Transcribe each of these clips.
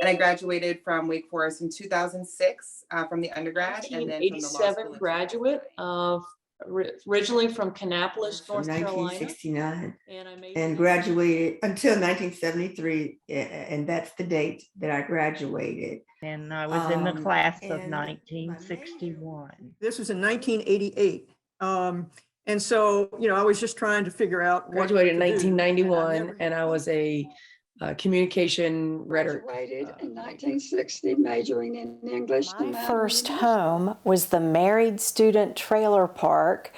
And I graduated from Wake Forest in 2006 from the undergrad, and then from the law 1987 school in graduate 2007. of originally from Kannapolis, From North Carolina. 1969 And I made and graduated until 1973, and that's the date that I graduated. And I was in the class of and my 1961. This was in 1988. And so, I was just trying to figure out. Graduated in what to do. 1991, and I was a communication rhetoric. Graduated in 1960, majoring in English. My first home was the Married Student Trailer Park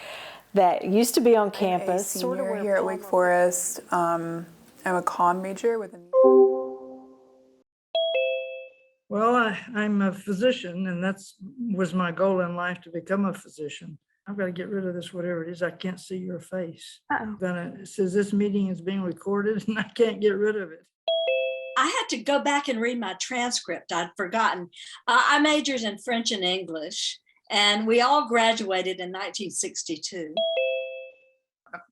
that used to be on campus. Sort of here at Wake Forest. I'm a comm major with a... Well, I'm a physician, and was my goal in life, to become a physician. I've got to get rid of this, whatever it is. I can't see your face. It says this meeting is being recorded, and I can't get rid of it. I had to go back and read my transcript. I'd forgotten. I majored in French and English, and we all graduated in 1962.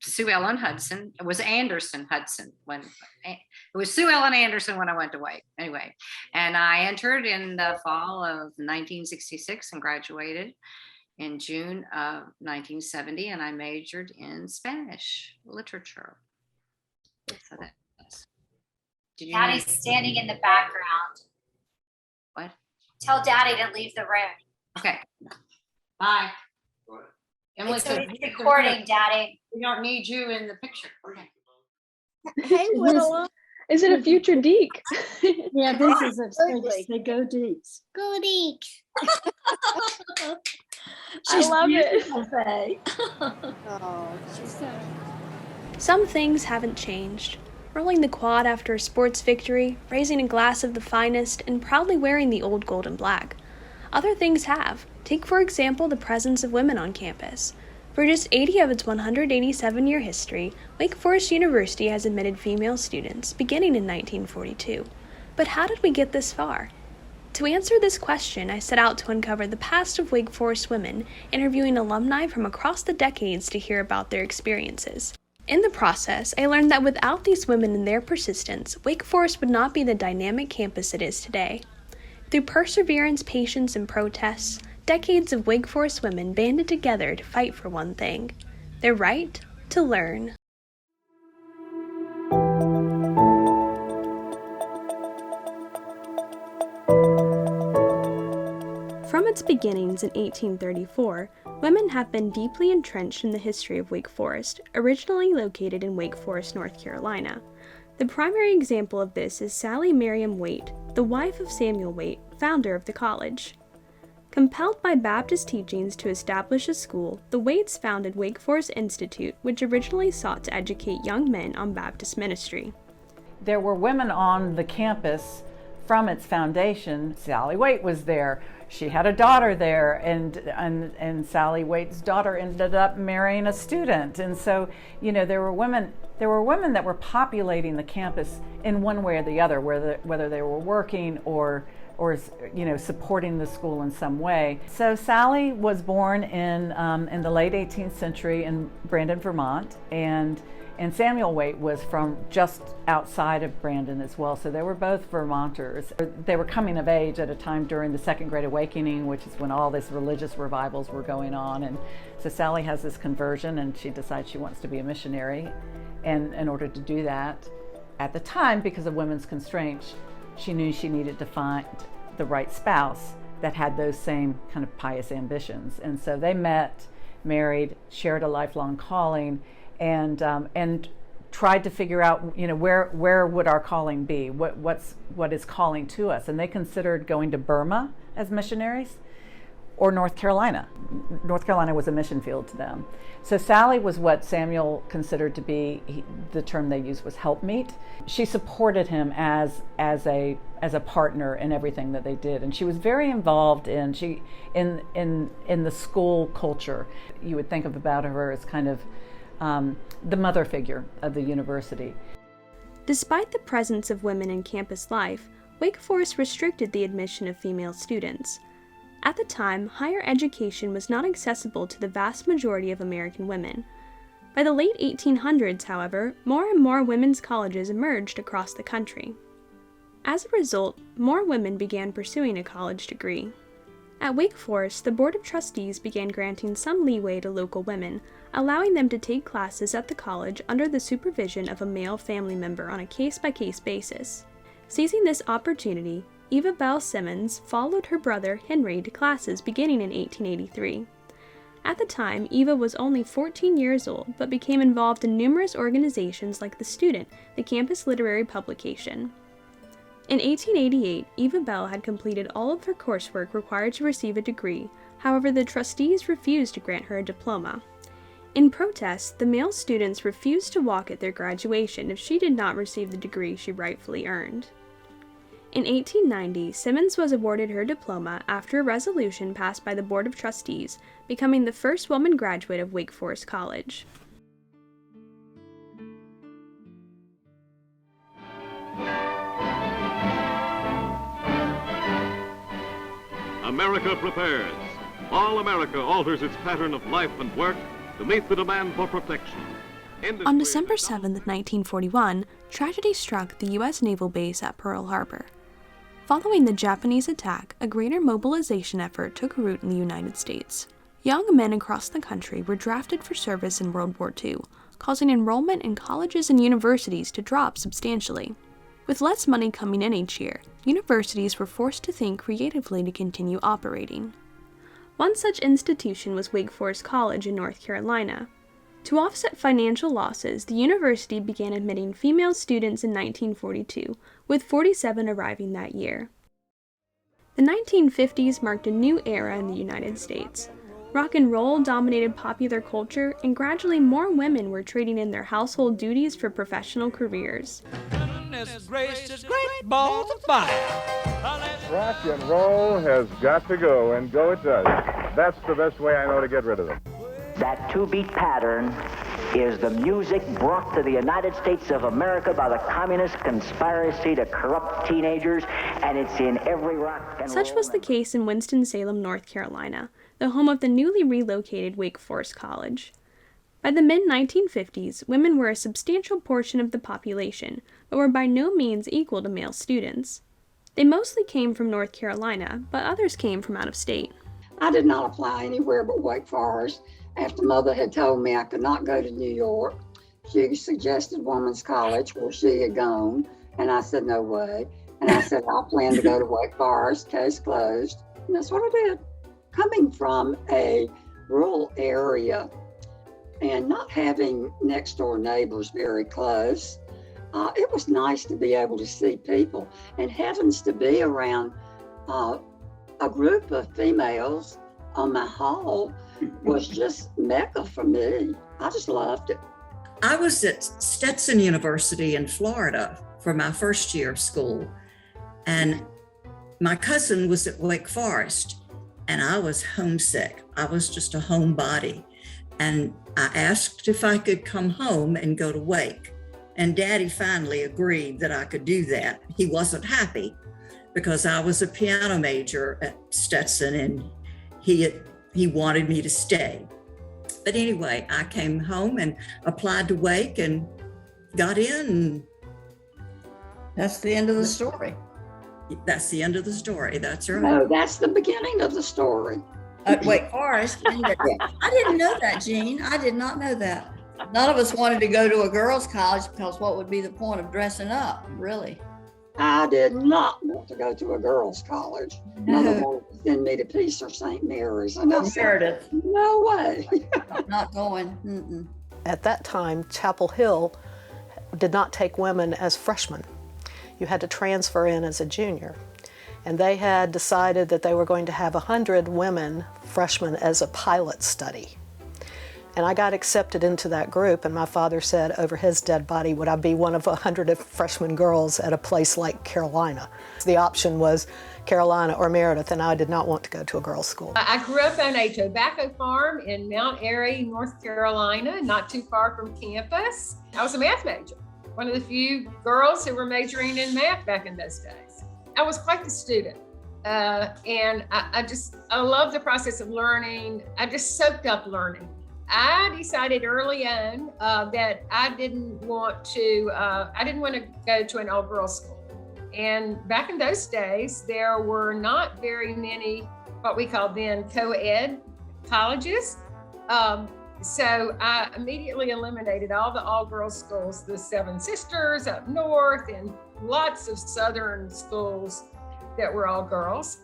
Sue Ellen Hudson. It was Anderson Hudson when it was Sue Ellen Anderson when I went to Wake anyway. And I entered in the fall of 1966 and graduated in June of 1970, and I majored in Spanish literature. So that was. Daddy's standing in the background. What? Tell Daddy to leave the room. Okay. Bye. And It's recording, Daddy. We don't need you in the picture. Okay. Hey, Willa. Is it a future Deke? Yeah, this is a go Deeks. Go Deeks. I love it. Oh, she's so... Some things haven't changed. Rolling the quad after a sports victory, raising a glass of the finest, and proudly wearing the old gold and black. Other things have. Take, for example, the presence of women on campus. For just 80 of its 187-year history, Wake Forest University has admitted female students, beginning in 1942. But how did we get this far? To answer this question, I set out to uncover the past of Wake Forest women, interviewing alumni from across the decades to hear about their experiences. In the process, I learned that without these women and their persistence, Wake Forest would not be the dynamic campus it is today. Through perseverance, patience, and protests, decades of Wake Forest women banded together to fight for one thing: their right to learn. From its beginnings in 1834, women have been deeply entrenched in the history of Wake Forest, originally located in Wake Forest, North Carolina. The primary example of this is Sally Miriam Waite, the wife of Samuel Waite, founder of the college. Compelled by Baptist teachings to establish a school, the Waites founded Wake Forest Institute, which originally sought to educate young men on Baptist ministry. There were women on the campus from its foundation. Sally Waite was there. She had a daughter there, and Sally Waite's daughter ended up marrying a student. And so, there were women that were populating the campus in one way or the other, whether they were working or supporting the school in some way. So Sally was born in the late 18th century in Brandon, Vermont, and Samuel Waite was from just outside of Brandon as well. So they were both Vermonters. They were coming of age at a time during the Second Great Awakening, which is when all these religious revivals were going on. And so Sally has this conversion, and she decides she wants to be a missionary. And in order to do that, at the time, because of women's constraints, she knew she needed to find the right spouse that had those same kind of pious ambitions. And so they met, married, shared a lifelong calling, and tried to figure out, where would our calling be? What is calling to us? And they considered going to Burma as missionaries, or North Carolina. North Carolina was a mission field to them. So Sally was what Samuel considered to be, the term they used was helpmeet. She supported him as a partner in everything that they did, and she was very involved in the school culture. You would think about her as kind of the mother figure of the university. Despite the presence of women in campus life, Wake Forest restricted the admission of female students. At the time, higher education was not accessible to the vast majority of American women. By the late 1800s, however, more and more women's colleges emerged across the country. As a result, more women began pursuing a college degree. At Wake Forest, the Board of Trustees began granting some leeway to local women, allowing them to take classes at the college under the supervision of a male family member on a case-by-case basis. Seizing this opportunity, Eva Bell Simmons followed her brother Henry to classes beginning in 1883. At the time, Eva was only 14 years old, but became involved in numerous organizations like The Student, the campus literary publication. In 1888, Eva Bell had completed all of her coursework required to receive a degree. However, the trustees refused to grant her a diploma. In protest, the male students refused to walk at their graduation if she did not receive the degree she rightfully earned. In 1890, Simmons was awarded her diploma after a resolution passed by the Board of Trustees, becoming the first woman graduate of Wake Forest College. America prepares. All America alters its pattern of life and work to meet the demand for protection. On December 7, 1941, tragedy struck the U.S. naval base at Pearl Harbor. Following the Japanese attack, a greater mobilization effort took root in the United States. Young men across the country were drafted for service in World War II, causing enrollment in colleges and universities to drop substantially. With less money coming in each year, universities were forced to think creatively to continue operating. One such institution was Wake Forest College in North Carolina. To offset financial losses, the university began admitting female students in 1942, with 47 arriving that year. The 1950s marked a new era in the United States. Rock and roll dominated popular culture, and gradually more women were trading in their household duties for professional careers. Rock and roll has got to go, and go it does. That's the best way I know to get rid of them. That two-beat pattern is the music brought to the United States of America by the communist conspiracy to corrupt teenagers, and it's in every rock and roll. Such was the case in Winston-Salem, North Carolina, the home of the newly relocated Wake Forest College. By the mid-1950s, women were a substantial portion of the population, but were by no means equal to male students. They mostly came from North Carolina, but others came from out of state. I did not apply anywhere but Wake Forest. After Mother had told me I could not go to New York, she suggested Women's College where she had gone, and I said, no way. And I said, I plan to go to Wake Forest, case closed. And that's what I did. Coming from a rural area and not having next door neighbors very close, it was nice to be able to see people, and heavens to be around a group of females on my hall was just mecca for me. I just loved it. I was at Stetson University in Florida for my first year of school, and my cousin was at Wake Forest, and I was homesick. I was just a homebody, and I asked if I could come home and go to Wake, and Daddy finally agreed that I could do that. He wasn't happy because I was a piano major at Stetson, and he wanted me to stay. But anyway, I came home and applied to Wake and got in. And that's the end of the story. That's the end of the story. That's right. No, that's the beginning of the story. At Wake Forest. I didn't know that, Jean. I did not know that. None of us wanted to go to a girls' college because what would be the point of dressing up, really? I did not want to go to a girls' college. Mother wanted to send me to Peace or St. Mary's. And I said, Meredith. no way. Not going. Mm-mm. At that time, Chapel Hill did not take women as freshmen. You had to transfer in as a junior. And they had decided that they were going to have 100 women freshmen as a pilot study. And I got accepted into that group, and my father said over his dead body, would I be one of 100 freshman girls at a place like Carolina? The option was Carolina or Meredith, and I did not want to go to a girls' school. I grew up on a tobacco farm in Mount Airy, North Carolina, not too far from campus. I was a math major, one of the few girls who were majoring in math back in those days. I was quite the student. And I love the process of learning. I just soaked up learning. I decided early on that I didn't want to go to an all-girls school. And back in those days, there were not very many, what we called then co-ed colleges. So I immediately eliminated all the all-girls schools, the Seven Sisters up north, and lots of Southern schools that were all girls.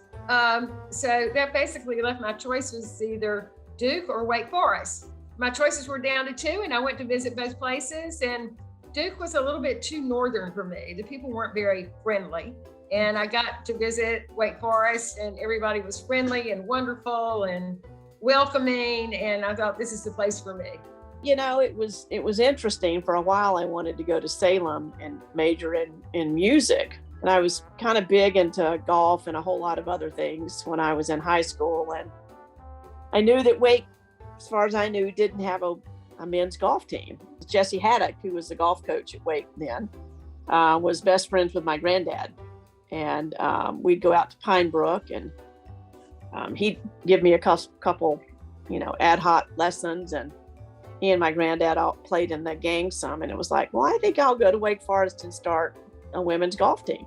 So that basically left my choices either Duke or Wake Forest. My choices were down to two, and I went to visit both places. And Duke was a little bit too northern for me. The people weren't very friendly. And I got to visit Wake Forest, and everybody was friendly and wonderful and welcoming. And I thought, this is the place for me. You know, it was interesting. For a while, I wanted to go to Salem and major in music. And I was kind of big into golf and a whole lot of other things when I was in high school. And I knew that Wake, as far as I knew, didn't have a men's golf team. Jesse Haddock, who was the golf coach at Wake then, was best friends with my granddad. And we'd go out to Pine Brook, and he'd give me a couple, ad hoc lessons. And he and my granddad all played in the gang some. And it was like, well, I think I'll go to Wake Forest and start a women's golf team.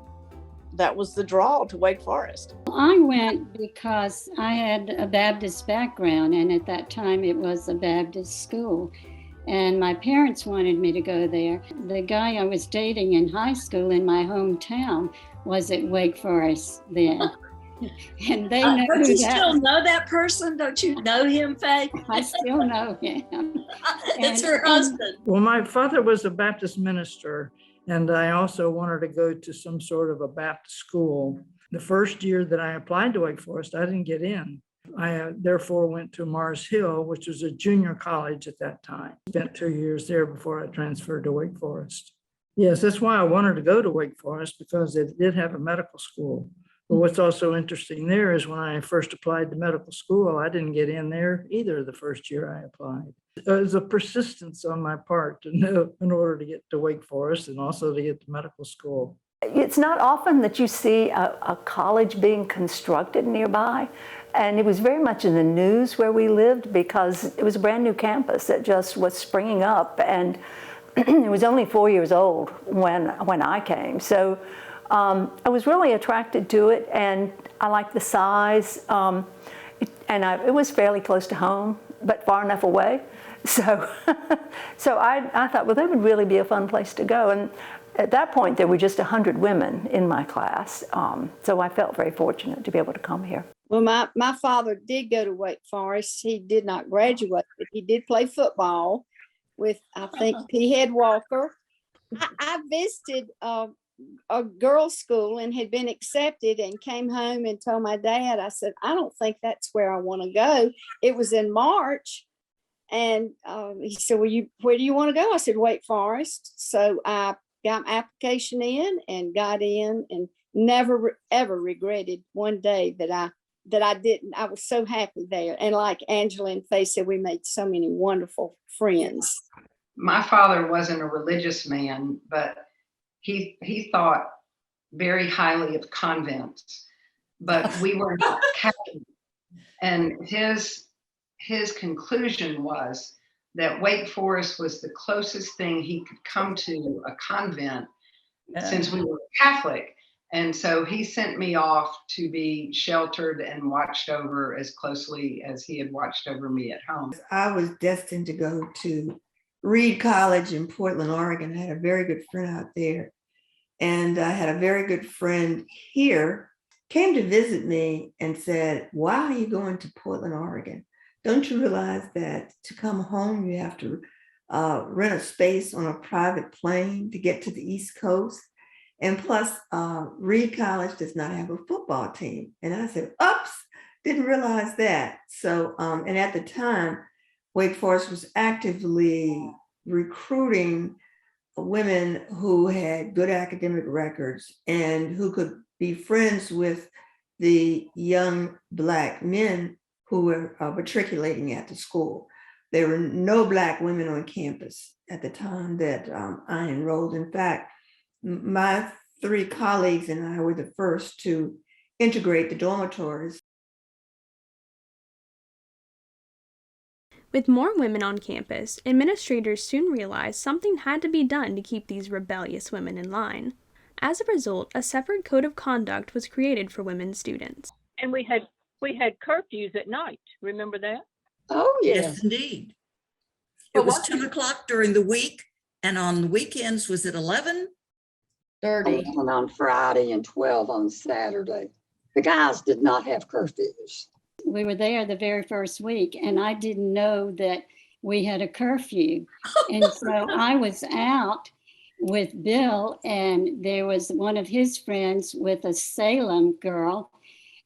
That was the draw to Wake Forest. I went because I had a Baptist background, and at that time it was a Baptist school. And my parents wanted me to go there. The guy I was dating in high school in my hometown was at Wake Forest then. And they know Don't you that. still know that person? Don't you know him, Faye? I still know him. It's her husband. Well, my father was a Baptist minister, and I also wanted to go to some sort of a Baptist school. The first year that I applied to Wake Forest, I didn't get in. I therefore went to Mars Hill, which was a junior college at that time. Spent 2 years there before I transferred to Wake Forest. Yes, that's why I wanted to go to Wake Forest, because it did have a medical school. But what's also interesting there is when I first applied to medical school, I didn't get in there either the first year I applied. It was a persistence on my part to know in order to get to Wake Forest and also to get to medical school. It's not often that you see a college being constructed nearby. And it was very much in the news where we lived because it was a brand new campus that just was springing up. And it was only 4 years old when I came. So I was really attracted to it, and I liked the size. It was fairly close to home, but far enough away. So I thought, well, that would really be a fun place to go. And at that point, there were just 100 women in my class. So I felt very fortunate to be able to come here. Well, my father did go to Wake Forest. He did not graduate, but he did play football with, I think, P. Head Walker. I visited a girls' school and had been accepted, and came home and told my dad, I said, I don't think that's where I want to go. It was in March. And he said, well, where do you want to go? I said, Wake Forest. So I got my application in and got in, and never ever regretted one day that I didn't. I was so happy there. And like Angela and Faye said, we made so many wonderful friends. My father wasn't a religious man, but he thought very highly of convents, but we were not Catholic. And his conclusion was that Wake Forest was the closest thing he could come to a convent since we were Catholic. And so he sent me off to be sheltered and watched over as closely as he had watched over me at home. I was destined to go to Reed College in Portland, Oregon. I had a very good friend out there. And I had a very good friend here, came to visit me and said, why are you going to Portland, Oregon? Don't you realize that to come home, you have to rent a space on a private plane to get to the East Coast? And plus, Reed College does not have a football team. And I said, oops, didn't realize that. So, and at the time, Wake Forest was actively recruiting women who had good academic records and who could be friends with the young Black men who were matriculating at the school. There were no Black women on campus at the time that I enrolled. In fact, my 3 colleagues and I were the first to integrate the dormitories. With more women on campus, administrators soon realized something had to be done to keep these rebellious women in line. As a result, a separate code of conduct was created for women students. And we had curfews at night. Remember that? Oh, yeah. Yes, indeed. It was 10 o'clock during the week, and on the weekends was it 11? 30. 11 on Friday and 12 on Saturday. The guys did not have curfews. We were there the very first week, and I didn't know that we had a curfew. And so I was out with Bill, and there was one of his friends with a Salem girl,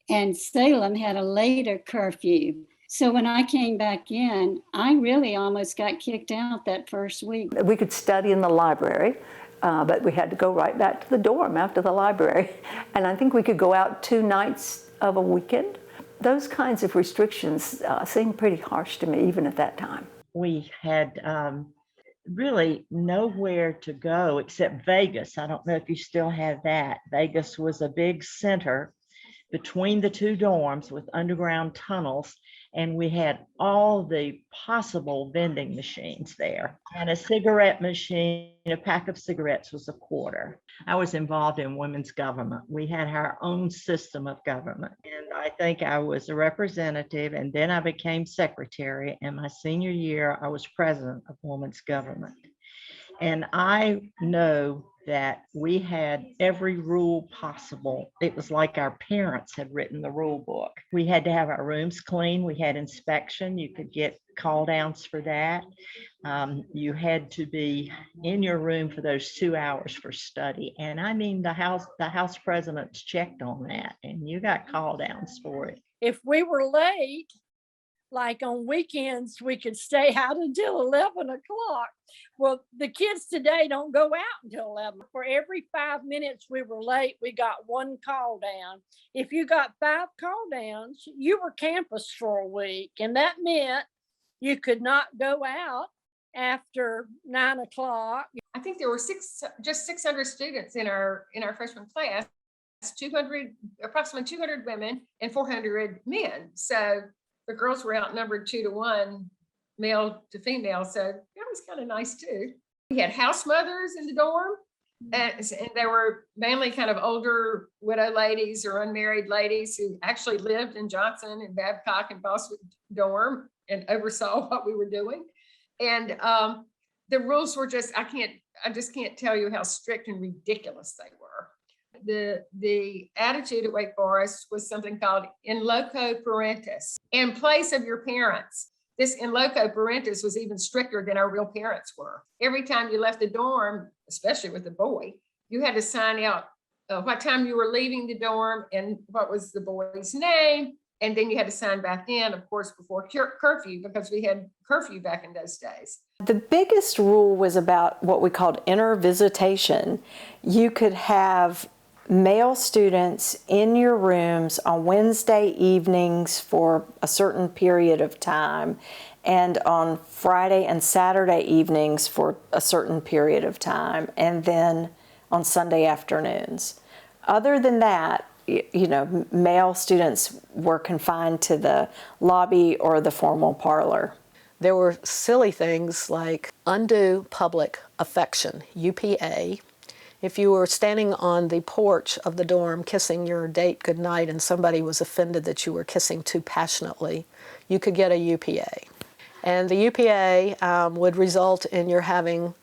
and Salem had a later curfew. So when I came back in, I really almost got kicked out that first week. We could study in the library, but we had to go right back to the dorm after the library. And I think we could go out 2 nights of a weekend. Those kinds of restrictions seemed pretty harsh to me, even at that time. We had really nowhere to go except Vegas. I don't know if you still have that. Vegas was a big center between the 2 dorms with underground tunnels, and we had all the possible vending machines there. And a cigarette machine, a pack of cigarettes was $0.25. I was involved in women's government. We had our own system of government. And I think I was a representative, and then I became secretary. And my senior year, I was president of women's government. And I know that we had every rule possible. It was like our parents had written the rule book. We had to have our rooms clean. We had inspection. You could get call downs for that. You had to be in your room for those 2 hours for study. And I mean, the house presidents checked on that, and you got call downs for it. If we were late, like on weekends, we could stay out until 11 o'clock. Well, the kids today don't go out until 11. For every 5 minutes we were late, we got 1 call down. If you got 5 call downs, you were campus for a week. And that meant you could not go out after 9 o'clock. I think there were just 600 students in our freshman class, approximately 200 women and 400 men. So the girls were outnumbered 2 to 1, male to female. So that was kind of nice too. We had house mothers in the dorm, and they were mainly kind of older widow ladies or unmarried ladies who actually lived in Johnson and Babcock and Boswick dorm and oversaw what we were doing. And the rules were just, I just can't tell you how strict and ridiculous they were. The attitude at Wake Forest was something called in loco parentis, in place of your parents. This in loco parentis was even stricter than our real parents were. Every time you left the dorm, especially with the boy, you had to sign out what time you were leaving the dorm and what was the boy's name. And then you had to sign back in, of course, before curfew, because we had curfew back in those days. The biggest rule was about what we called intervisitation. You could have male students in your rooms on Wednesday evenings for a certain period of time, and on Friday and Saturday evenings for a certain period of time, and then on Sunday afternoons. Other than that, you know, male students were confined to the lobby or the formal parlor. There were silly things like undue public affection, UPA. If you were standing on the porch of the dorm kissing your date goodnight and somebody was offended that you were kissing too passionately, you could get a UPA. And the UPA would result in your having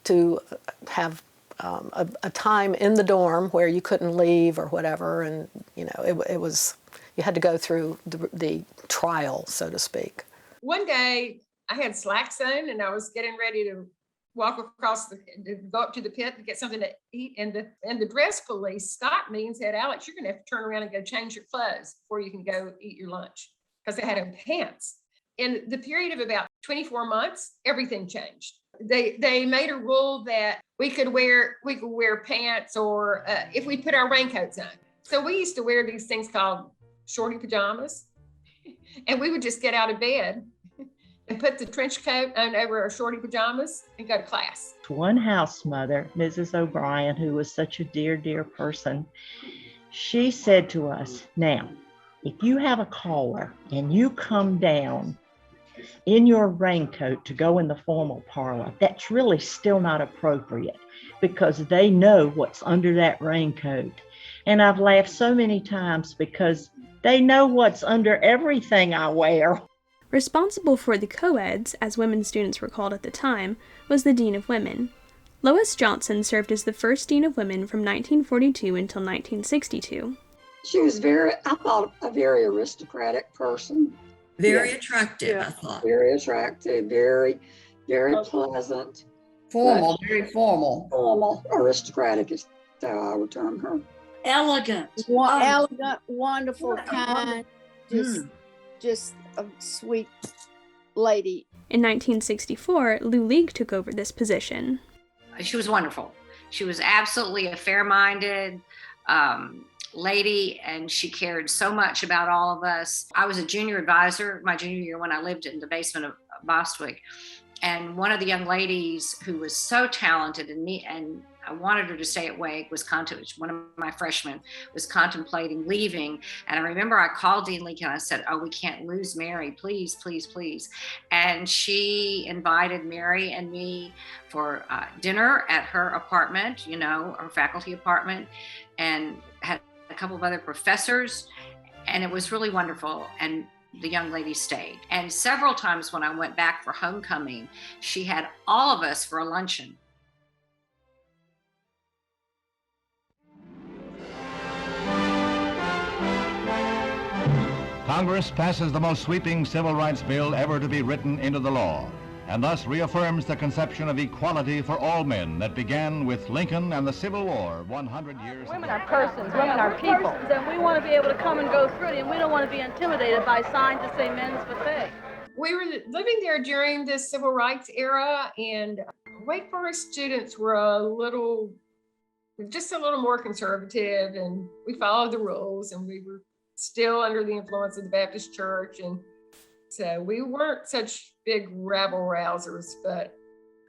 to have a time in the dorm where you couldn't leave or whatever, and you know, it was, you had to go through the trial, so to speak. One day I had slacks on and I was getting ready to walk across to go up to the pit to get something to eat, and the dress police stopped me and said, "Alex, you're gonna have to turn around and go change your clothes before you can go eat your lunch," because they had on pants. In the period of about 24 months, everything changed. They made a rule that we could wear pants, or if we put our raincoats on. So we used to wear these things called shorty pajamas, and we would just get out of bed and put the trench coat on over our shorty pajamas and go to class. One house mother, Mrs. O'Brien, who was such a dear, dear person, she said to us, "Now, if you have a caller and you come down in your raincoat to go in the formal parlor, that's really still not appropriate because they know what's under that raincoat. And I've laughed so many times because they know what's under everything I wear. Responsible for the co-eds, as women students were called at the time, was the Dean of Women. Lois Johnson served as the first Dean of Women from 1942 until 1962. She was I thought, a very aristocratic person. Very attractive, I thought. Very attractive, very, very pleasant. Formal, very formal. Formal, aristocratic is how I would term her. Elegant. Elegant, wonderful, kind, just a sweet lady. In 1964, Lou League took over this position. She was wonderful. She was absolutely a fair-minded lady, and she cared so much about all of us. I was a junior advisor my junior year when I lived in the basement of Bostwick, and one of the young ladies who was so talented and I wanted her to stay at Wake one of my freshmen was contemplating leaving. And I remember I called Dean Leake and I said, oh, we can't lose Mary, please, please, please. And she invited Mary and me for dinner at her apartment, her faculty apartment, and had a couple of other professors. And it was really wonderful. And the young lady stayed. And several times when I went back for homecoming, she had all of us for a luncheon. Congress passes the most sweeping civil rights bill ever to be written into the law, and thus reaffirms the conception of equality for all men that began with Lincoln and the Civil War 100 years ago. Women are persons, women are people, and we want to be able to come and go through it, and we don't want to be intimidated by signs that say men's buffet. We were living there during the civil rights era, and Wake Forest students were just a little more conservative, and we followed the rules, and we were still under the influence of the Baptist Church. And so we weren't such big rabble rousers, but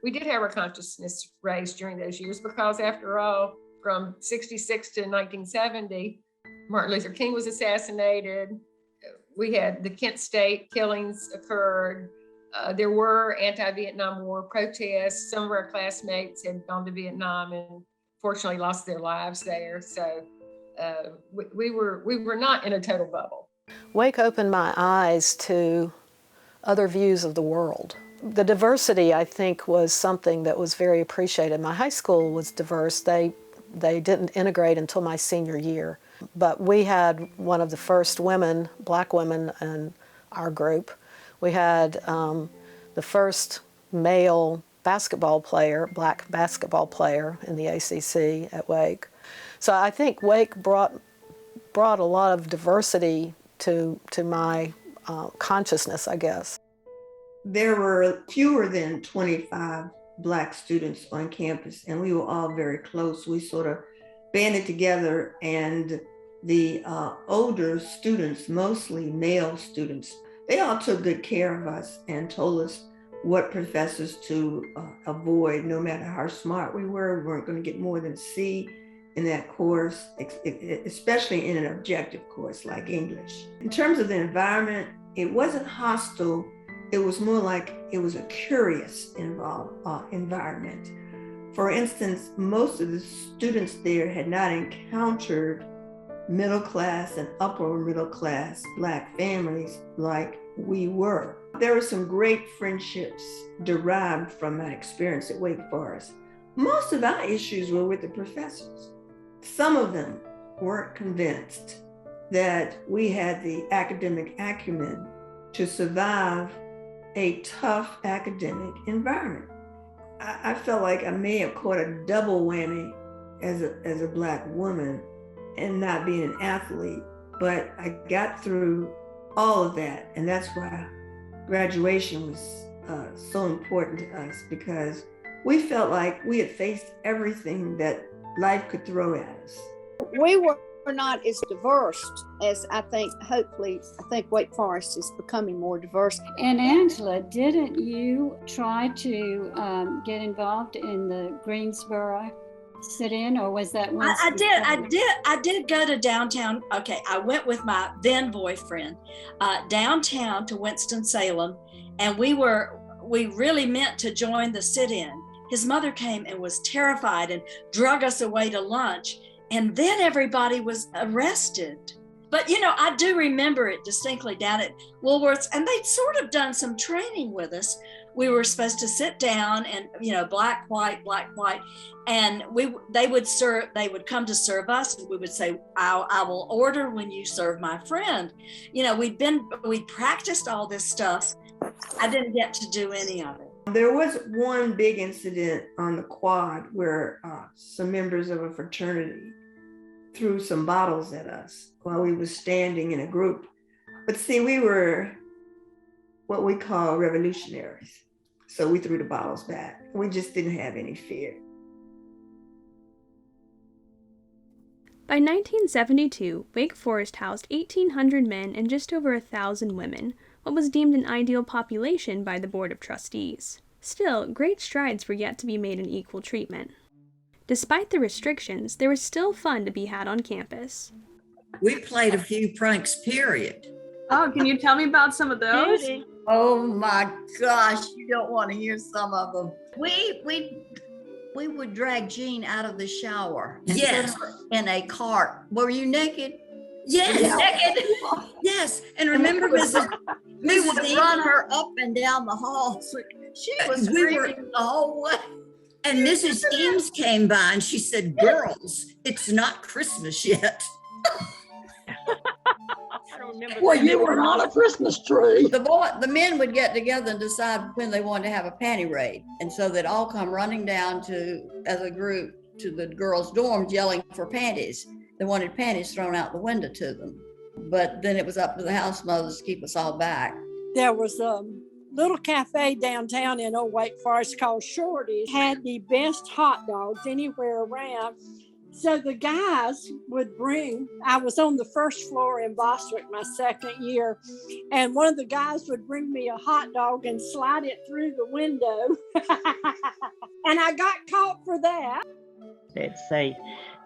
we did have our consciousness raised during those years because after all, from 66 to 1970, Martin Luther King was assassinated. We had the Kent State killings occurred. There were anti-Vietnam War protests. Some of our classmates had gone to Vietnam and fortunately lost their lives there. So we were not in a total bubble. Wake opened my eyes to other views of the world. The diversity, I think, was something that was very appreciated. My high school was diverse. They didn't integrate until my senior year. But we had one of the first black women in our group. We had the first male black basketball player in the ACC at Wake. So I think Wake brought a lot of diversity to my consciousness, I guess. There were fewer than 25 Black students on campus, and we were all very close. We sort of banded together, and the older students, mostly male students, they all took good care of us and told us what professors to avoid. No matter how smart we weren't going to get more than C in that course, especially in an objective course like English. In terms of the environment, it wasn't hostile. It was more like it was a curious environment. For instance, most of the students there had not encountered middle class and upper middle class Black families like we were. There were some great friendships derived from my experience at Wake Forest. Most of our issues were with the professors. Some of them weren't convinced that we had the academic acumen to survive a tough academic environment. I felt like I may have caught a double whammy as a Black woman and not being an athlete, but I got through all of that, and that's why graduation was so important to us, because we felt like we had faced everything that life could throw at us. We were not as diverse as I think Wake Forest is becoming more diverse. And Angela, didn't you try to get involved in the Greensboro sit-in, or was that one? I did go to downtown. Okay, I went with my then boyfriend downtown to Winston-Salem, and we really meant to join the sit-in. His mother came and was terrified and drug us away to lunch. And then everybody was arrested. But, I do remember it distinctly down at Woolworth's, and they'd sort of done some training with us. We were supposed to sit down and, black, white, and they would come to serve us, and we would say, I will order when you serve my friend. We'd practiced all this stuff. I didn't get to do any of it. There was one big incident on the quad where some members of a fraternity threw some bottles at us while we were standing in a group. But see, we were what we call revolutionaries. So we threw the bottles back. We just didn't have any fear. By 1972, Wake Forest housed 1,800 men and just over 1,000 women, what was deemed an ideal population by the Board of Trustees. Still, great strides were yet to be made in equal treatment. Despite the restrictions, there was still fun to be had on campus. We played a few pranks, period. Oh, can you tell me about some of those? Oh my gosh, you don't want to hear some of them. We would drag Jean out of the shower and Yes. put her in a cart. Were you naked? Yes. Naked? Yes. And remember, we Mrs. would Dean? run her up and down the hall. She was We were- screaming the whole way. And Mrs. Eames came by and she said, girls, it's not Christmas yet. I don't remember. Well, that. you were not a Christmas tree. The men would get together and decide when they wanted to have a panty raid. And so they'd all come running down as a group to the girls' dorms yelling for panties. They wanted panties thrown out the window to them. But then it was up to the house mothers to keep us all back. There was a little cafe downtown in Old Wake Forest called Shorty's. Had the best hot dogs anywhere around. So the guys would I was on the first floor in Bostwick my second year, and one of the guys would bring me a hot dog and slide it through the window. And I got caught for that. They'd say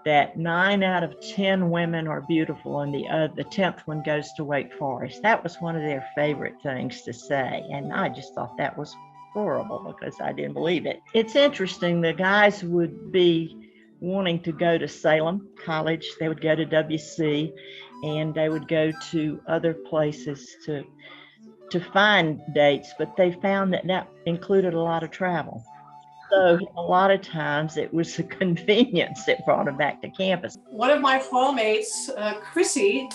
that 9 out of 10 women are beautiful, and the 10th one goes to Wake Forest. That was one of their favorite things to say, and I just thought that was horrible because I didn't believe it. It's interesting, the guys would be wanting to go to Salem College, they would go to WC, and they would go to other places to find dates, but they found that included a lot of travel. So a lot of times it was the convenience that brought them back to campus. One of my hallmates, Chrissy,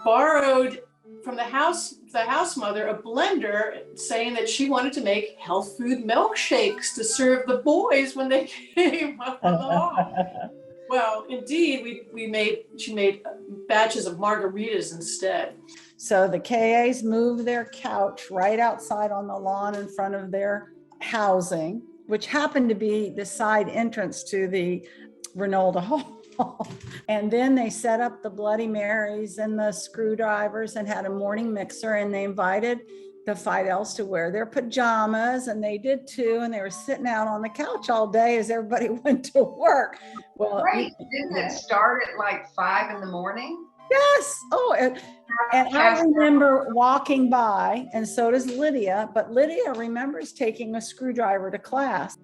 borrowed from the house mother a blender, saying that she wanted to make health food milkshakes to serve the boys when they came up on the hall. Well, indeed, she made batches of margaritas instead. So the KAs moved their couch right outside on the lawn in front of their housing, which happened to be the side entrance to the Renolda Hall. And then they set up the Bloody Marys and the screwdrivers and had a morning mixer, and they invited the Fidels to wear their pajamas, and they did too, and they were sitting out on the couch all day as everybody went to work. Well, Right, didn't it start at like 5 in the morning? Yes. Oh, and I remember walking by, and so does Lydia, but Lydia remembers taking a screwdriver to class.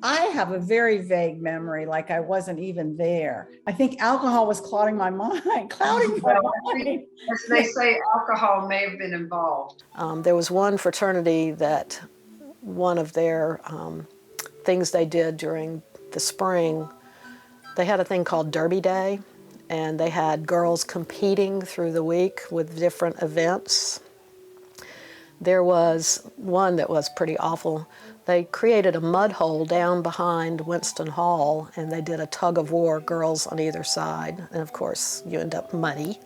I have a very vague memory, like I wasn't even there. I think alcohol was clouding my mind. As they say, alcohol may have been involved. There was one fraternity that one of their things they did during the spring, they had a thing called Derby Day, and they had girls competing through the week with different events. There was one that was pretty awful. They created a mud hole down behind Winston Hall, and they did a tug of war, girls on either side. And of course, you end up muddy.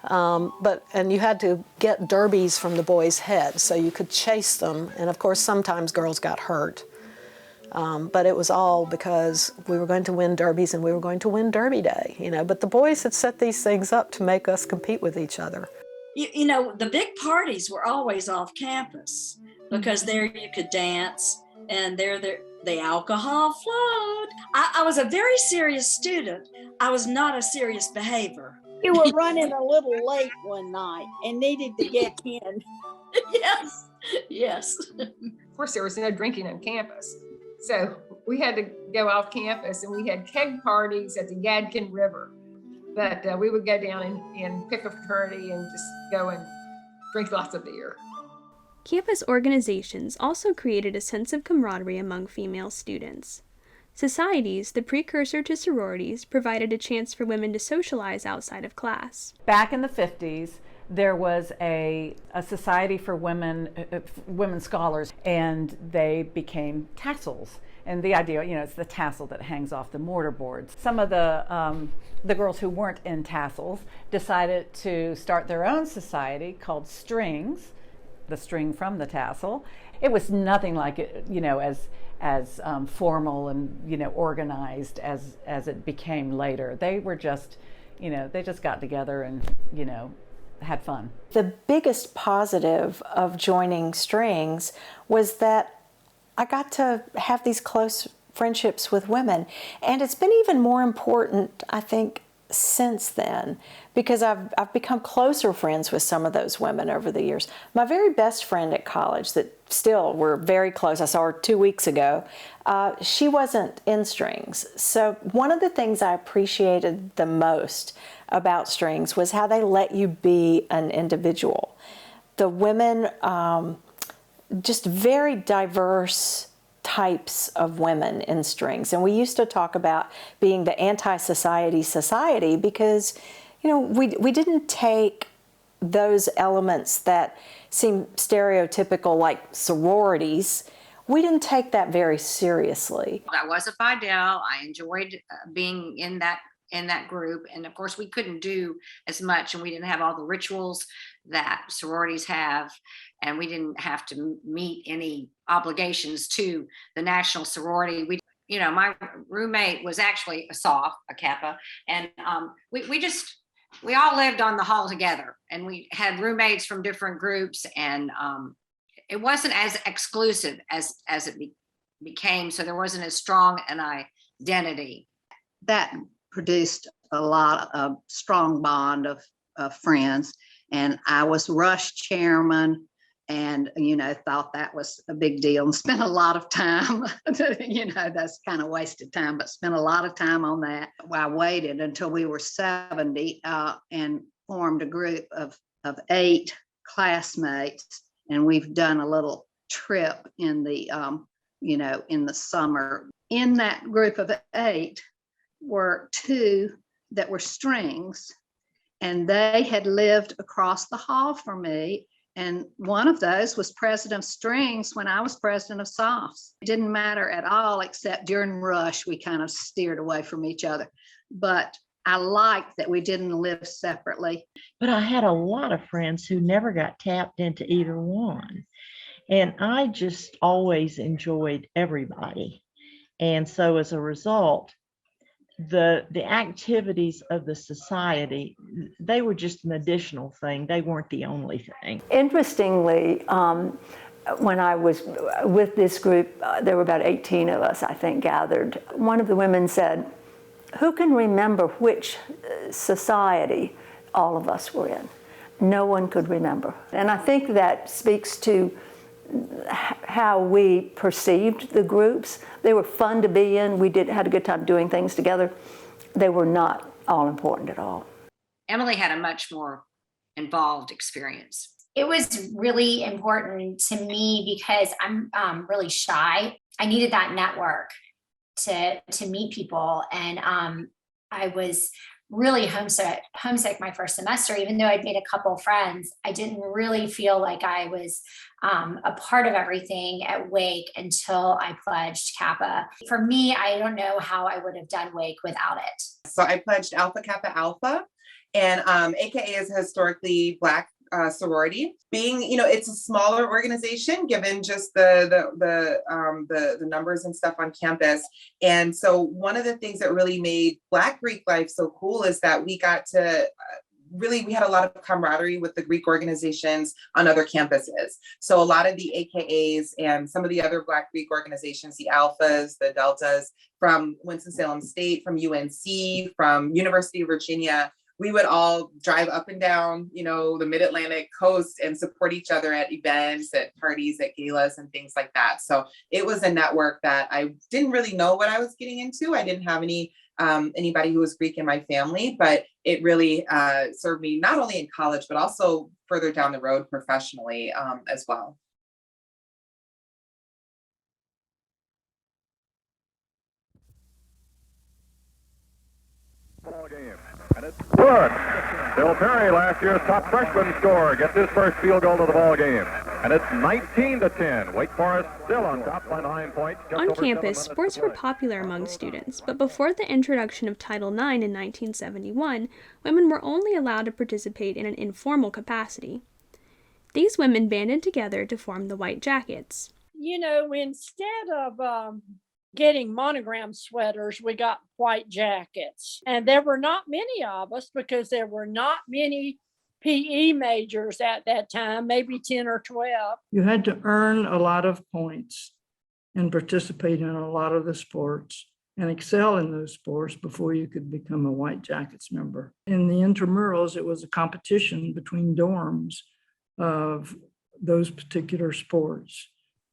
And you had to get derbies from the boys' heads so you could chase them. And of course, sometimes girls got hurt. But it was all because we were going to win derbies and we were going to win Derby Day, But the boys had set these things up to make us compete with each other. The big parties were always off campus because there you could dance, and there the alcohol flowed. I was a very serious student. I was not a serious behavior. You were running a little late one night and needed to get in. Yes, yes. Of course, there was no drinking on campus. So we had to go off campus, and we had keg parties at the Yadkin River. But we would go down and pick a fraternity and just go and drink lots of beer. Campus organizations also created a sense of camaraderie among female students. Societies, the precursor to sororities, provided a chance for women to socialize outside of class. Back in the 50s, there was a society for women scholars, and they became tassels. And the idea, it's the tassel that hangs off the mortarboards. Some of the girls who weren't in tassels decided to start their own society called Strings, the string from the tassel. It was nothing like it, as formal and organized as it became later. They were just, they just got together and had fun. The biggest positive of joining Strings was that I got to have these close friendships with women. And it's been even more important, I think, since then, because I've become closer friends with some of those women over the years. My very best friend at college that still we're very close, I saw her 2 weeks ago, she wasn't in Strings. So one of the things I appreciated the most about Strings was how they let you be an individual. The women, just very diverse types of women in Strings. And we used to talk about being the anti-society society because, we didn't take those elements that seem stereotypical like sororities. We didn't take that very seriously. I was a Fidel. I enjoyed being in that group. And of course, we couldn't do as much, and we didn't have all the rituals that sororities have. And we didn't have to meet any obligations to the national sorority. My roommate was actually a Kappa, and we all lived on the hall together, and we had roommates from different groups, and it wasn't as exclusive as it became, so there wasn't as strong an identity. That produced a lot of strong bond of friends, and I was Rush chairman. And, thought that was a big deal and spent a lot of time, that's kind of wasted time, but spent a lot of time on that. I waited until we were 70 and formed a group of 8 classmates. And we've done a little trip in the, in the summer. In that group of 8 were 2 that were Strings, and they had lived across the hall from me. And one of those was president of Strings when I was president of Softs. It didn't matter at all, except during Rush, we kind of steered away from each other. But I liked that we didn't live separately. But I had a lot of friends who never got tapped into either one. And I just always enjoyed everybody. And so as a result, the activities of the society, they were just an additional thing. They weren't the only thing. Interestingly, when I was with this group, there were about 18 of us, I think, gathered. One of the women said, "Who can remember which society all of us were in?" No one could remember. And I think that speaks to how we perceived the groups. They were fun to be in. We had a good time doing things together. They were not all important at all. Emily had a much more involved experience. It was really important to me because I'm really shy. I needed that network to meet people. And I was really homesick my first semester. Even though I'd made a couple friends, I didn't really feel like I was a part of everything at Wake until I pledged Kappa. For me, I don't know how I would have done Wake without it. So I pledged Alpha Kappa Alpha, and AKA is a historically Black sorority. Being, it's a smaller organization given just the numbers and stuff on campus. And so one of the things that really made Black Greek life so cool is that we got to we had a lot of camaraderie with the Greek organizations on other campuses. So a lot of the AKAs and some of the other Black Greek organizations, the Alphas, the Deltas, from Winston-Salem State, from UNC, from University of Virginia, we would all drive up and down, the Mid-Atlantic coast and support each other at events, at parties, at galas and things like that. So it was a network that I didn't really know what I was getting into. I didn't have anybody who was Greek in my family, but it really served me not only in college, but also further down the road professionally as well. Ball game. And it's good. Bill Perry, last year's top freshman scorer, gets his first field goal of the ball game. And it's 19-10. Wake Forest still on top by 9 points. On campus, sports were popular among students, but before the introduction of Title IX in 1971, women were only allowed to participate in an informal capacity. These women banded together to form the White Jackets. Instead of getting monogram sweaters, we got white jackets. And there were not many of us because there were not many PE majors at that time, maybe 10 or 12. You had to earn a lot of points and participate in a lot of the sports and excel in those sports before you could become a White Jackets member. In the intramurals, it was a competition between dorms of those particular sports.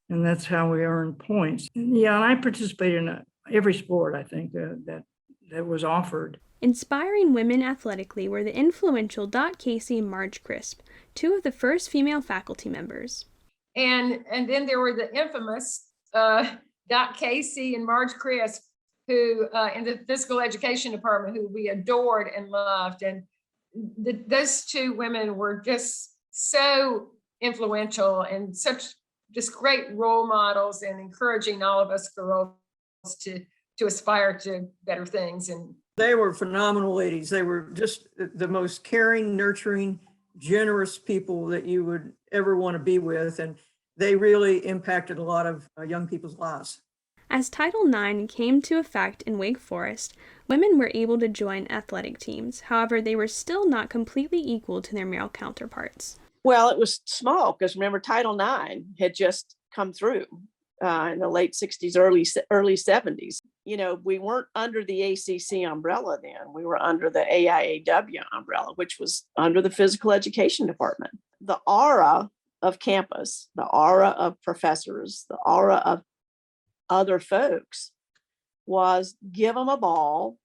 And that's how we earned points. And I participated in every sport, I think, that was offered. Inspiring women athletically were the influential Dot Casey and Marge Crisp, two of the first female faculty members. And then there were the infamous Dot Casey and Marge Crisp, who in the physical education department, who we adored and loved. And those two women were just so influential and such just great role models, and encouraging all of us girls to aspire to better things. And they were phenomenal ladies. They were just the most caring, nurturing, generous people that you would ever want to be with. And they really impacted a lot of young people's lives. As Title IX came to effect in Wake Forest, women were able to join athletic teams. However, they were still not completely equal to their male counterparts. Well, it was small because remember, Title IX had just come through in the late 60s, early 70s. We weren't under the ACC umbrella then. We were under the AIAW umbrella, which was under the physical education department. The aura of campus, the aura of professors, the aura of other folks was give them a ball,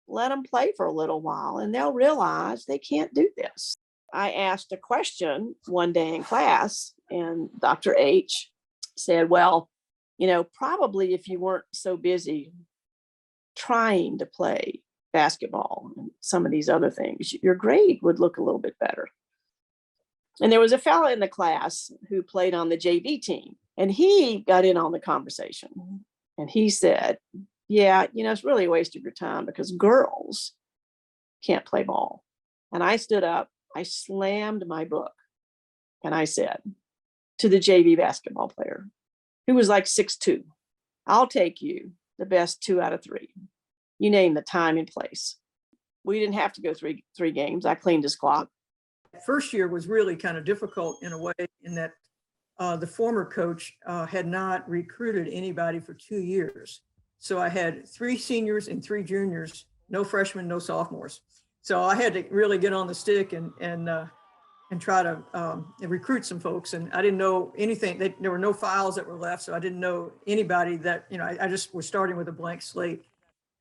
let them play for a little while, and they'll realize they can't do this. I asked a question one day in class, and Dr. H said, well, probably if you weren't so busy trying to play basketball and some of these other things, your grade would look a little bit better. And there was a fellow in the class who played on the JV team, and he got in on the conversation. And he said, yeah, it's really a waste of your time because girls can't play ball. And I stood up, I slammed my book, and I said to the JV basketball player, who was like 6'2", I'll take you the best 2 out of 3. You name the time and place. We didn't have to go three games. I cleaned his clock. First year was really kind of difficult in a way in that the former coach had not recruited anybody for 2 years. So I had 3 seniors and 3 juniors, no freshmen, no sophomores. So I had to really get on the stick and try to recruit some folks. And I didn't know anything. There were no files that were left, so I didn't know anybody that, I just was starting with a blank slate.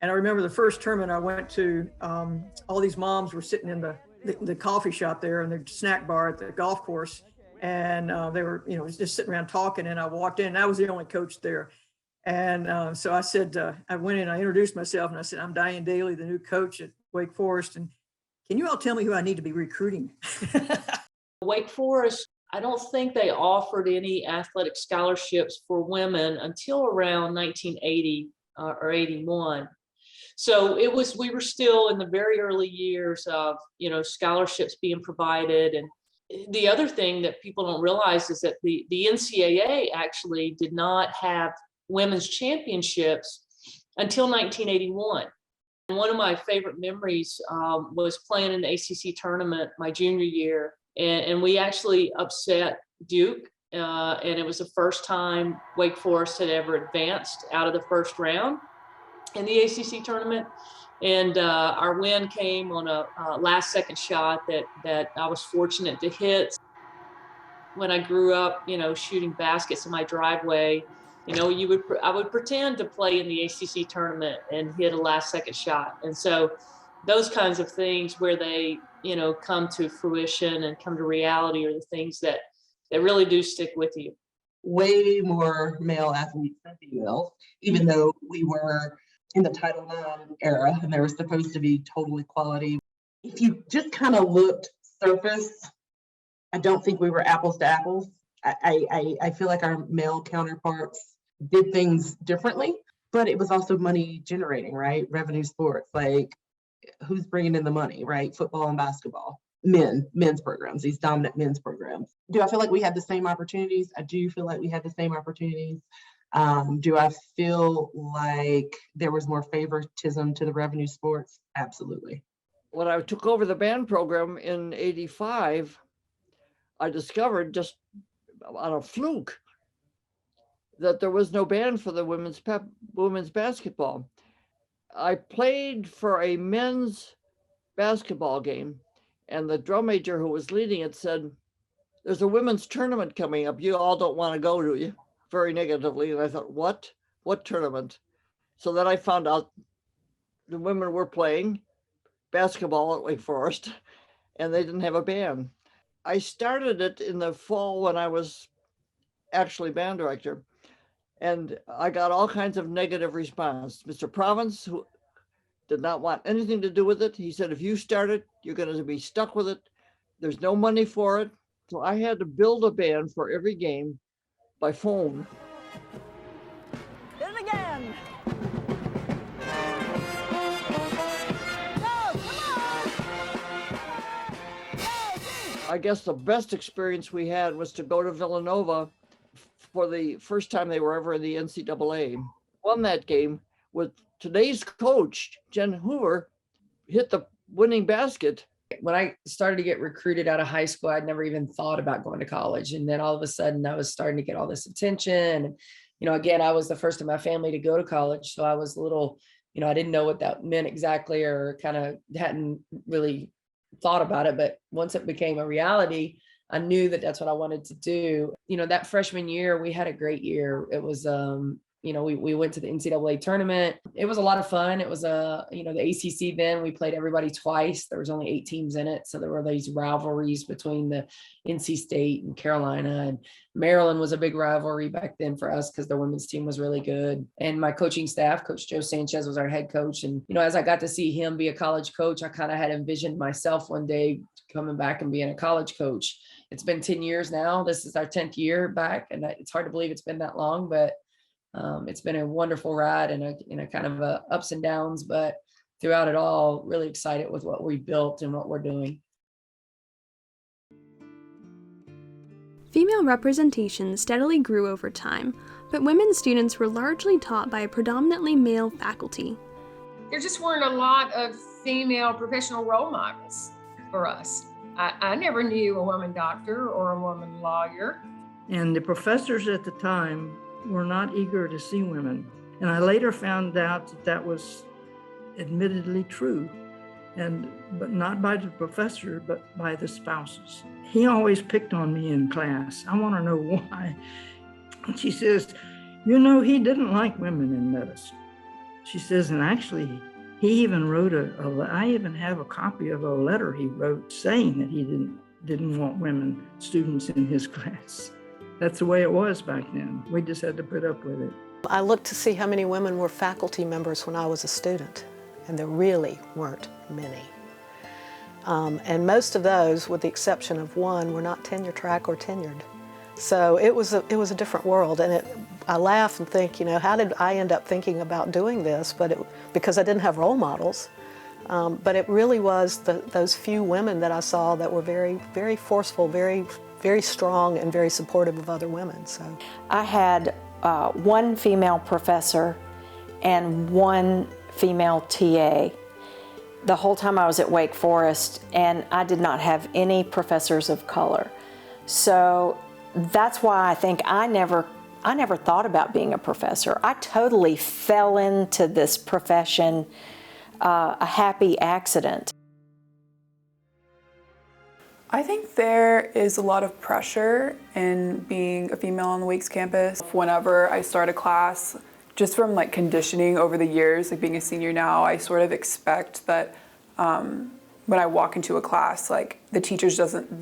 And I remember the first tournament I went to, all these moms were sitting in the coffee shop there and the snack bar at the golf course. And they were, just sitting around talking. And I walked in, and I was the only coach there. And so I said, I went in, I introduced myself, and I said, I'm Diane Daly, the new coach at Wake Forest. And can you all tell me who I need to be recruiting? Wake Forest, I don't think they offered any athletic scholarships for women until around 1980 or 81. So we were still in the very early years of, scholarships being provided. And the other thing that people don't realize is that the NCAA actually did not have women's championships until 1981. And one of my favorite memories was playing in the ACC tournament my junior year. And we actually upset Duke. And it was the first time Wake Forest had ever advanced out of the first round. in the ACC tournament. And our win came on a last second shot that I was fortunate to hit. When I grew up, shooting baskets in my driveway, I would pretend to play in the ACC tournament and hit a last second shot. And so those kinds of things where they, come to fruition and come to reality are the things that really do stick with you. Way more male athletes than females, even though we were in the Title IX era and there was supposed to be total equality. If you just kind of looked surface, I don't think we were apples to apples. I feel like our male counterparts did things differently, but it was also money generating, right? Revenue sports, like who's bringing in the money, right? Football and basketball, men's programs, these dominant men's programs. Do I feel like we had the same opportunities? I do feel like we had the same opportunities. Do I feel like there was more favoritism to the revenue sports? Absolutely. When I took over the band program in '85, I discovered just on a fluke that there was no band for the women's basketball. I played for a men's basketball game, and the drum major who was leading it said, "There's a women's tournament coming up. You all don't want to go, do you?" Very negatively. And I thought, what tournament? So then I found out the women were playing basketball at Wake Forest, and they didn't have a band. I started it in the fall when I was actually band director, and I got all kinds of negative response. Mr. Province, who did not want anything to do with it, he said, if you start it, you're going to be stuck with it. There's no money for it. So I had to build a band for every game by phone. Hit it again. I guess the best experience we had was to go to Villanova for the first time they were ever in the NCAA. Won that game with today's coach, Jen Hoover, hit the winning basket. When I started to get recruited out of high school, I'd never even thought about going to college. And then all of a sudden I was starting to get all this attention. And, again, I was the first in my family to go to college. So I was a little, I didn't know what that meant exactly, or kind of hadn't really thought about it. But once it became a reality, I knew that that's what I wanted to do. That freshman year, we had a great year. It was, we went to the NCAA tournament. It was a lot of fun. It was the ACC then, we played everybody twice. There was only 8 teams in it. So there were these rivalries between the NC State and Carolina, and Maryland was a big rivalry back then for us because the women's team was really good. And my coaching staff, Coach Joe Sanchez was our head coach. And, as I got to see him be a college coach, I kind of had envisioned myself one day coming back and being a college coach. It's been 10 years now. This is our 10th year back. And it's hard to believe it's been that long, but it's been a wonderful ride and a kind of ups and downs, but throughout it all, really excited with what we built and what we're doing. Female representation steadily grew over time, but women students were largely taught by a predominantly male faculty. There just weren't a lot of female professional role models for us. I never knew a woman doctor or a woman lawyer. And the professors at the time were not eager to see women. And I later found out that was admittedly true, but not by the professor, but by the spouses. He always picked on me in class. I want to know why. And she says, he didn't like women in medicine. She says, and actually, he even wrote I even have a copy of a letter he wrote saying that he didn't want women students in his class. That's the way it was back then. We just had to put up with it. I looked to see how many women were faculty members when I was a student, and there really weren't many. And most of those, with the exception of one, were not tenure track or tenured. So it was a different world, and I laugh and think, how did I end up thinking about doing this? But because I didn't have role models. But it really was those few women that I saw that were very, very forceful, very, very strong, and very supportive of other women. So I had one female professor and one female TA the whole time I was at Wake Forest, and I did not have any professors of color. So that's why I think I never I never thought about being a professor. I totally fell into this profession, a happy accident. I think there is a lot of pressure in being a female on the Wakes campus. Whenever I start a class, just from like conditioning over the years, like being a senior now, I sort of expect that when I walk into a class, like the teachers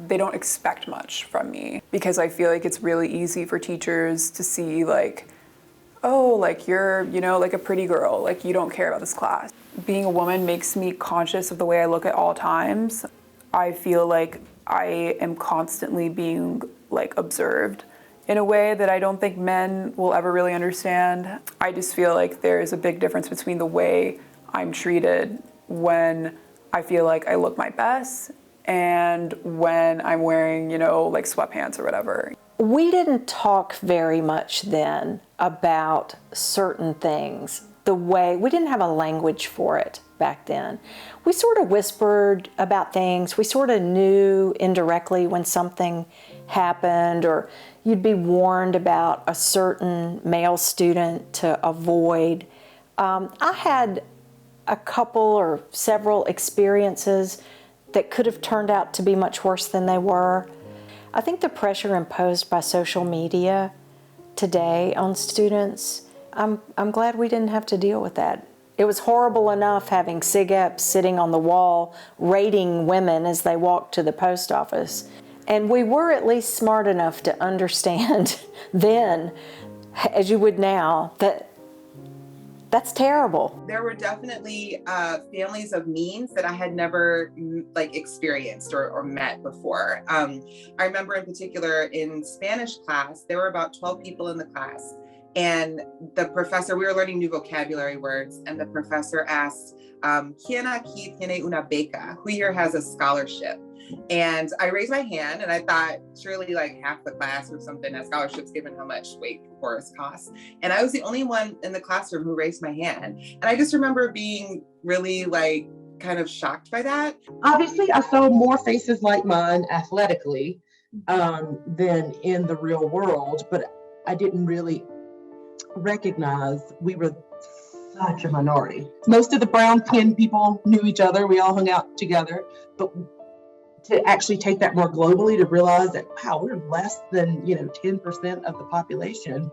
they don't expect much from me, because I feel like it's really easy for teachers to see like, oh, like you're, you know, like a pretty girl, like you don't care about this class. Being a woman makes me conscious of the way I look at all times. I feel like I am constantly being like observed in a way that I don't think men will ever really understand. I just feel like there is a big difference between the way I'm treated when I feel like I look my best and when I'm wearing, you know, like sweatpants or whatever. We didn't talk very much then about certain things. We didn't have a language for it back then. We sort of whispered about things. We sort of knew indirectly when something happened, or you'd be warned about a certain male student to avoid. I had a couple or several experiences that could have turned out to be much worse than they were. I think the pressure imposed by social media today on students, I'm glad we didn't have to deal with that. It was horrible enough having SIGEP sitting on the wall rating women as they walked to the post office. And we were at least smart enough to understand then, as you would now, that that's terrible. There were definitely families of means that I had never like experienced or met before. I remember in particular in Spanish class, there were about 12 people in the class. And the professor, we were learning new vocabulary words, and the professor asked, ¿Quién aquí tiene una beca? Who here has a scholarship? And I raised my hand, and I thought surely like half the class or something has scholarships given how much Wake Forest costs. And I was the only one in the classroom who raised my hand. And I just remember being really like kind of shocked by that. Obviously, I saw more faces like mine athletically than in the real world, but I didn't really recognize we were such a minority. Most of the brown kin people knew each other. We all hung out together, but to actually take that more globally, to realize that, wow, we're less than 10% of the population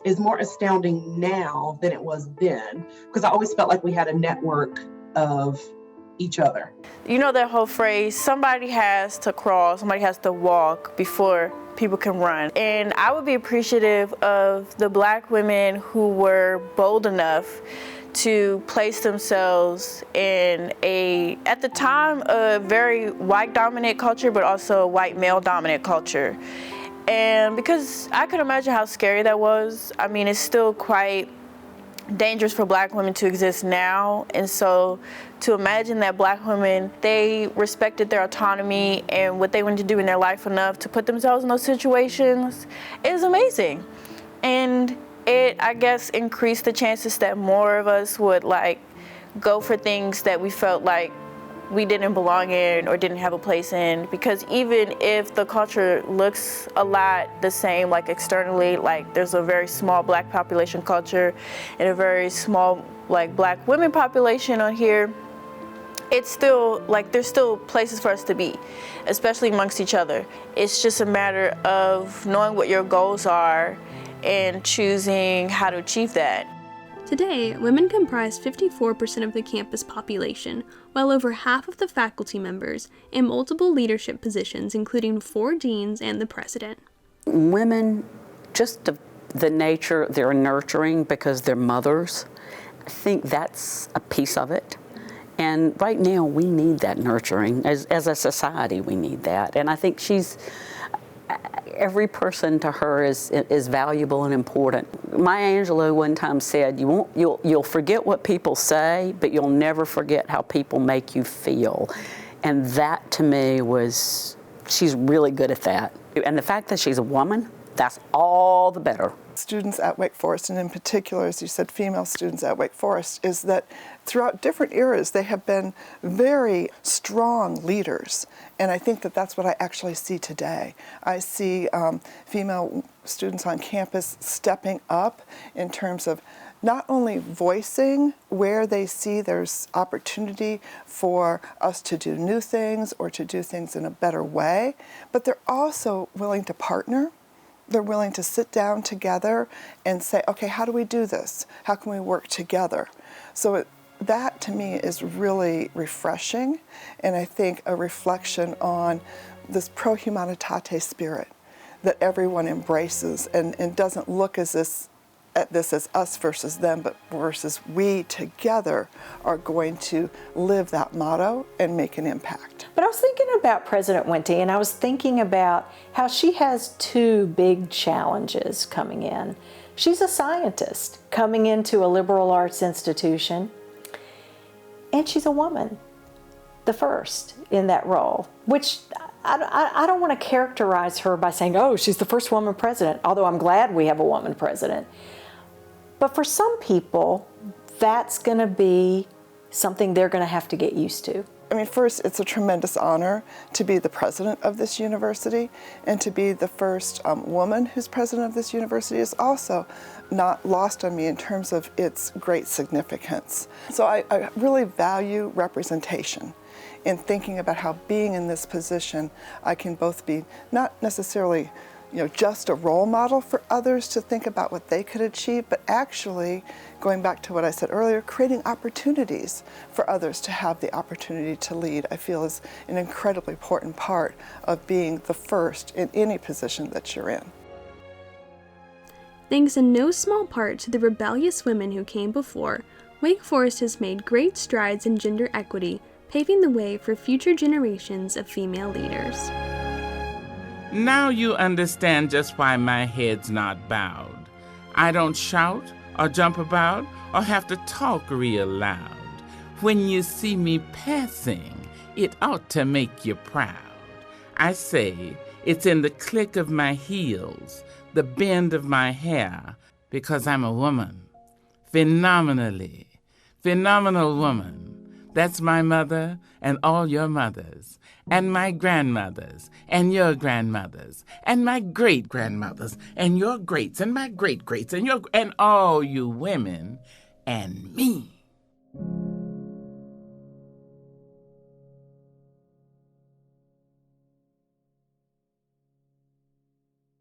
is more astounding now than it was then, because I always felt like we had a network of each other. You know that whole phrase, somebody has to crawl, somebody has to walk before people can run. And I would be appreciative of the Black women who were bold enough to place themselves in at the time, a very white dominant culture, but also a white male dominant culture. And because I could imagine how scary that was. I mean, it's still quite dangerous for Black women to exist now. And so to imagine that Black women, they respected their autonomy and what they wanted to do in their life enough to put themselves in those situations is amazing. And it, I guess, increased the chances that more of us would like go for things that we felt like we didn't belong in or didn't have a place in. Because even if the culture looks a lot the same, like externally, like there's a very small Black population culture and a very small like Black women population on here, it's still like there's still places for us to be, especially amongst each other. It's just a matter of knowing what your goals are and choosing how to achieve that. Today, women comprise 54% of the campus population, while over half of the faculty members in multiple leadership positions, including 4 deans and the president. Women, just the nature, they're nurturing because they're mothers. I think that's a piece of it. And right now, we need that nurturing. As a society, we need that. And I think every person to her is valuable and important. Maya Angelou one time said, you'll forget what people say, but you'll never forget how people make you feel. And that to me she's really good at that. And the fact that she's a woman that's all the better. Students at Wake Forest, and in particular, as you said, female students at Wake Forest, is that throughout different eras, they have been very strong leaders. And I think that that's what I actually see today. I see female students on campus stepping up in terms of not only voicing where they see there's opportunity for us to do new things or to do things in a better way, but they're also willing to partner. They're willing to sit down together and say, okay, how do we do this? How can we work together? So that to me is really refreshing, and I think a reflection on this pro humanitate spirit that everyone embraces and doesn't look at this as us versus them, but versus we together are going to live that motto and make an impact. But I was thinking about President Wente, and I was thinking about how she has two big challenges coming in. She's a scientist coming into a liberal arts institution, and she's a woman, the first in that role, which I don't want to characterize her by saying, oh, she's the first woman president, although I'm glad we have a woman president. But for some people, that's going to be something they're going to have to get used to. I mean, first, it's a tremendous honor to be the president of this university, and to be the first woman who's president of this university is also not lost on me in terms of its great significance. So I really value representation in thinking about how being in this position, I can both be not necessarily just a role model for others to think about what they could achieve, but actually, going back to what I said earlier, creating opportunities for others to have the opportunity to lead, I feel is an incredibly important part of being the first in any position that you're in. Thanks in no small part to the rebellious women who came before, Wake Forest has made great strides in gender equity, paving the way for future generations of female leaders. Now you understand just why my head's not bowed. I don't shout or jump about or have to talk real loud. When you see me passing, it ought to make you proud. I say it's in the click of my heels, the bend of my hair, because I'm a woman. Phenomenal woman. That's my mother and all your mothers, and my grandmothers, and your grandmothers, and my great-grandmothers, and your greats, and my great-greats, and all you women, and me.